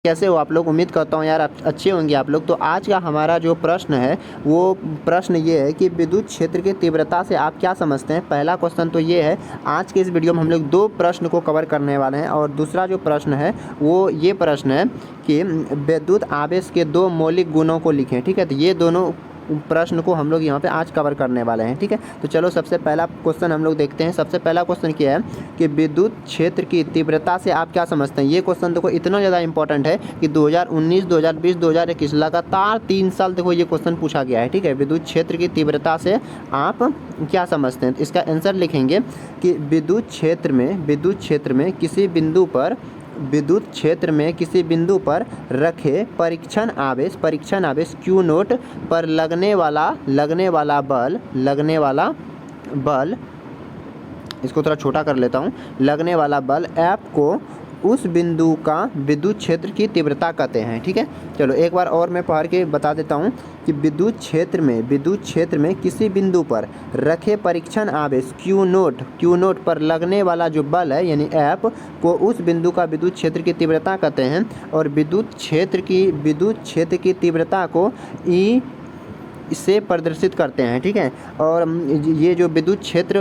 कैसे हो आप लोग। उम्मीद करता हूँ यार अच्छे होंगे आप लोग। तो आज का हमारा जो प्रश्न है वो प्रश्न ये है कि विद्युत क्षेत्र की तीव्रता से आप क्या समझते हैं। पहला क्वेश्चन तो ये है। आज के इस वीडियो में हम लोग दो प्रश्न को कवर करने वाले हैं और दूसरा जो प्रश्न है वो ये प्रश्न है कि विद्युत आवेश के दो मौलिक गुणों को लिखें। ठीक है, तो ये दोनों प्रश्न को हम लोग यहाँ पे आज कवर करने वाले हैं। ठीक है, तो चलो सबसे पहला क्वेश्चन हम लोग देखते हैं। सबसे पहला क्वेश्चन क्या है कि विद्युत क्षेत्र की तीव्रता से आप क्या समझते हैं। ये क्वेश्चन देखो इतना ज़्यादा इंपॉर्टेंट है कि 2019, 2020, 2021 लगातार 3 साल देखो ये क्वेश्चन पूछा गया है। ठीक है, विद्युत क्षेत्र की तीव्रता से आप क्या समझते हैं। तो इसका आंसर लिखेंगे कि विद्युत क्षेत्र में किसी बिंदु पर रखे परीक्षण आवेश Q नोट पर लगने वाला बल, इसको थोड़ा छोटा कर लेता हूँ, लगने वाला बल F को उस बिंदु का विद्युत क्षेत्र की तीव्रता कहते हैं। ठीक है, चलो एक बार और मैं पढ़ के बता देता हूँ कि विद्युत क्षेत्र में किसी बिंदु पर रखे परीक्षण आवेश Q नोट पर लगने वाला जो बल है यानी F को उस बिंदु का विद्युत क्षेत्र की तीव्रता कहते हैं। और विद्युत क्षेत्र की तीव्रता को E से प्रदर्शित करते हैं। ठीक है, और ये जो विद्युत क्षेत्र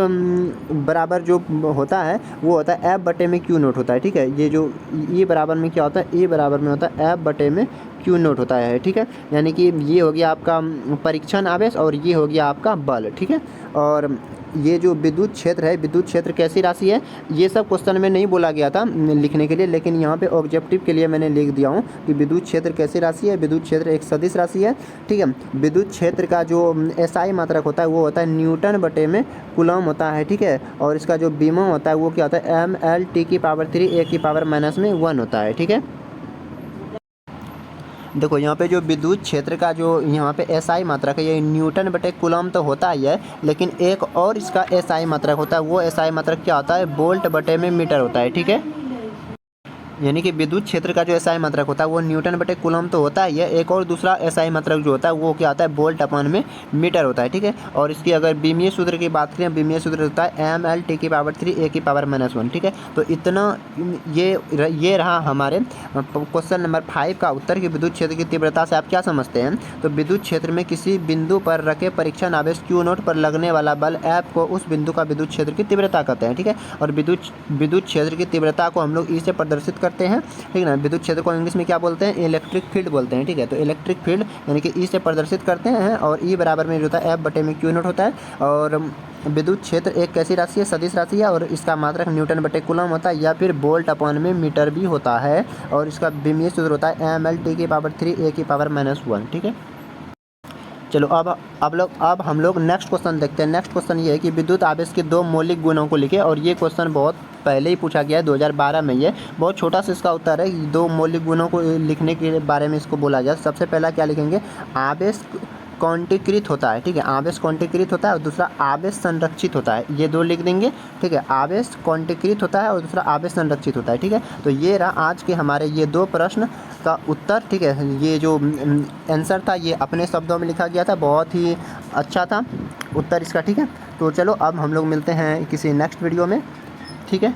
बराबर जो होता है वो होता है F बटे में Q नोट होता है। ठीक है, ये जो E बराबर में क्या होता है, E बराबर में होता है F बटे में Q नोट होता है। ठीक है, यानी कि ये हो गया आपका परीक्षण आवेश और ये हो गया आपका बल। ठीक है, और ये जो विद्युत क्षेत्र कैसी राशि है ये सब क्वेश्चन में नहीं बोला गया था लिखने के लिए, लेकिन यहाँ पे ऑब्जेक्टिव के लिए मैंने लिख दिया हूँ कि विद्युत क्षेत्र कैसी राशि है। विद्युत क्षेत्र एक सदिश राशि है। ठीक है, विद्युत क्षेत्र का जो SI मात्रक होता है वो होता है न्यूटन बटे में कूलम होता है। ठीक है, और इसका जो विभव होता है वो क्या होता है mL/10⁻⁻1 होता है। ठीक है, देखो यहाँ पे जो विद्युत क्षेत्र का जो यहाँ पे SI मात्रक है ये न्यूटन बटे कूलम तो होता ही है, लेकिन एक और इसका SI मात्रक होता है। वो SI मात्रक क्या होता है, वोल्ट बटे में मीटर होता है। ठीक है, यानी कि विद्युत क्षेत्र का जो SI मात्रक होता है वो न्यूटन बटे कूलम तो होता ही है, एक और दूसरा SI मात्रक जो होता है वो क्या होता है, वोल्ट अपन में मीटर होता है। ठीक है, और इसकी अगर बीमीय सूत्र की बात करें, बीमीय सूत्र होता है mL/10⁻³ (A⁻⁻1). ठीक है, तो इतना ये रहा हमारे क्वेश्चन नंबर 5 का उत्तर कि विद्युत क्षेत्र की तीव्रता से आप क्या समझते हैं। तो विद्युत क्षेत्र में किसी बिंदु पर रखे परीक्षण आवेश Q नोट पर लगने वाला बल F को उस बिंदु का विद्युत क्षेत्र की तीव्रता कहते हैं। ठीक है, और विद्युत क्षेत्र की तीव्रता को हम लोग E से प्रदर्शित करते हैं। ठीक है ना, विद्युत क्षेत्र को इंग्लिश में क्या बोलते हैं, इलेक्ट्रिक फील्ड बोलते हैं। ठीक है, तो इलेक्ट्रिक फील्ड यानी कि E से प्रदर्शित करते हैं और E बराबर में जो होता है F बटे में Q नोट होता है। और विद्युत क्षेत्र एक कैसी राशि है, सदिश राशि है, और इसका मात्रक न्यूटन बटे कूलम होता है या फिर वोल्ट अपॉन में मीटर भी होता है, और इसका विमीय सूत्र होता है mL/10⁻³ (A⁻⁻1). ठीक है, चलो अब हम लोग नेक्स्ट क्वेश्चन देखते हैं। नेक्स्ट क्वेश्चन ये है कि विद्युत आवेश के दो मौलिक गुणों को लिखें। और ये क्वेश्चन बहुत पहले ही पूछा गया है, 2012 में। ये बहुत छोटा सा इसका उत्तर है। दो मौलिक गुणों को लिखने के बारे में इसको बोला गया। सबसे पहला क्या लिखेंगे, आवेश कौंटीकृत होता है। ठीक है, आवेश कौंटीकृत होता है और दूसरा आवेश संरक्षित होता है। ये दो लिख देंगे। ठीक है, आवेश कौंटीकृत होता है और दूसरा आवेश संरक्षित होता है। ठीक है, तो ये रहा आज के हमारे ये दो प्रश्न का उत्तर। ठीक है, ये जो आंसर था ये अपने शब्दों में लिखा गया था, बहुत ही अच्छा था उत्तर इसका। ठीक है, तो चलो अब हम लोग मिलते हैं किसी नेक्स्ट वीडियो में। ठीक है।